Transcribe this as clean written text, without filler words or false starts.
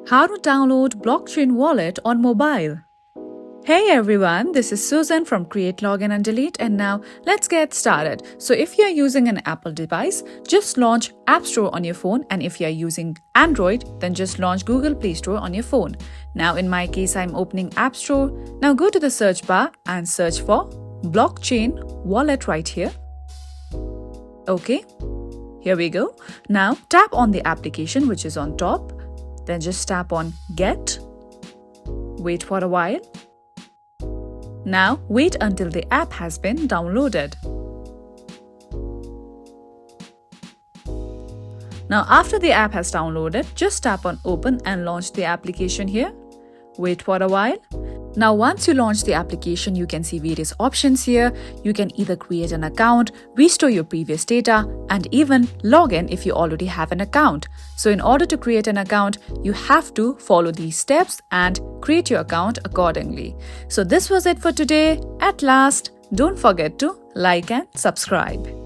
How to download Blockchain Wallet on mobile. Hey everyone, this is Susan from Create, Login and Delete, and now let's get started. So if you're using an Apple device, just launch App Store on your phone, and if you're using Android, then just launch Google Play Store on your phone. Now in my case, I'm opening App Store. Now go to the search bar and search for Blockchain Wallet right here. Okay, here we go. Now tap on the application which is on top. Then just tap on Get. Wait for a while. Now wait until the app has been downloaded. Now after the app has downloaded, just tap on Open and launch the application here. Wait for a while. Now once you launch the application, you can see various options here. You can either create an account, restore your previous data, and even log in if you already have an account. So in order to create an account, you have to follow these steps and create your account accordingly. So this was it for today. At last, don't forget to like and subscribe.